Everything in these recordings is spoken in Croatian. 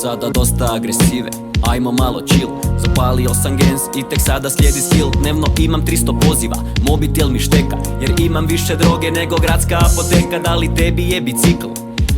sada dosta agresive, ajmo malo chill. Zapalio sam gens i tek sada slijedi skill. Dnevno imam 300 poziva, mobitel mi šteka, jer imam više droge nego gradska apoteka. Da li tebi je bicikl?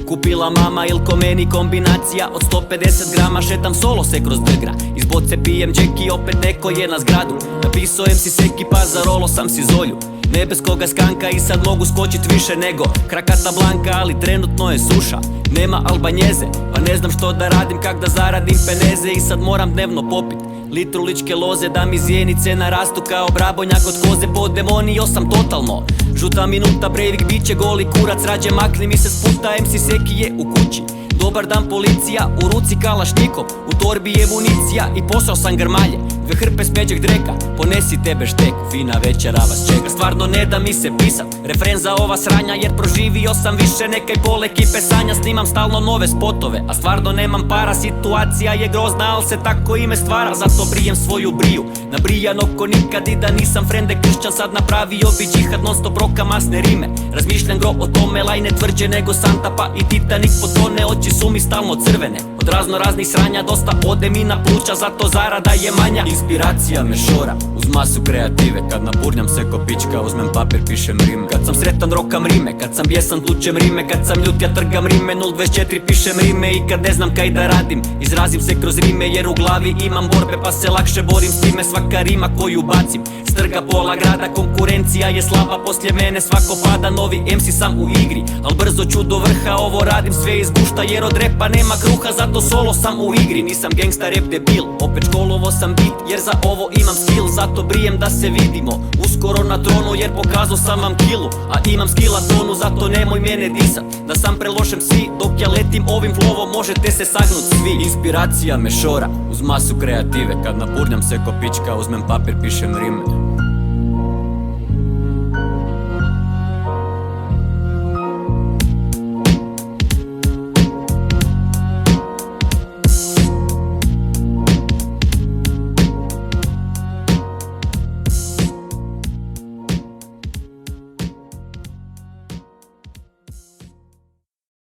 Kupila mama il ko meni kombinacija od 150 grama. Šetam solo se kroz drgra, iz boce pijem džeki, opet neko je na zgradu. Napisao si seki pa zarolo sam si zolju. Nebeskoga skanka i sad mogu skočit više nego Krakata Blanka, ali trenutno je suša. Nema albanjeze, pa ne znam što da radim, kak da zaradim peneze. I sad moram dnevno popit litru ličke loze da mi zjenice narastu kao brabonjak od koze. Podemonio sam totalno, žuta minuta, Breivik biće goli kurac. Rađe makni mi se s puta, MC Seki je u kući. Dobar dan policija, u ruci kalašnjikov, u torbi je municija i posao sam grmalje. 2 hrpe smeđeg dreka, ponesi tebe štek, fina večera vas čeka. Stvarno ne da mi se pisat refren za ova sranja, jer proživio sam više neka i pol ekipe sanja. Snimam stalno nove spotove, a stvarno nemam para. Situacija je grozna, al se tako ime stvara. Zato brijem svoju briju, nabrijan oko nikad. I da nisam frende kršćan, sad napravio bi džihad. Non stop roka masne rime, razmišljam gro o tome. Lajne tvrđe nego Santa pa i Titanic potone. Oči su mi stalno crvene, od razno raznih sranja. Dosta ode mi na pluća, zato zarada je manja. Inspiracija me šora, uz masu kreative. Kad napurnjam se ko pička, uzmem papir, pišem rime. Kad sam sretan rokam rime, kad sam bijesan tučem rime. Kad sam ljut ja trgam rime, 024 pišem rime. I kad ne znam kaj da radim, izrazim se kroz rime. Jer u glavi imam borbe pa se lakše borim s time. Svaka rima koju bacim strga pola grada. Konkurencija je slaba, poslije mene svako pada. Novi MC sam u igri, al brzo ću do vrha. Ovo radim sve iz gušta, jer od repa nema kruha. Zato solo sam u igri, nisam gangsta rap debil. Opet školovo sam bit, jer za ovo imam skill. Zato brijem da se vidimo uskoro na tronu, jer pokazao sam vam kilu, a imam skilla tonu. Zato nemoj mene disat, da sam prelošem svi. Dok ja letim ovim flovom, možete se sagnut svi. Inspiracija me šora, uz masu kreative. Kad napurnjam se ko pička, uzmem papir, pišem rime.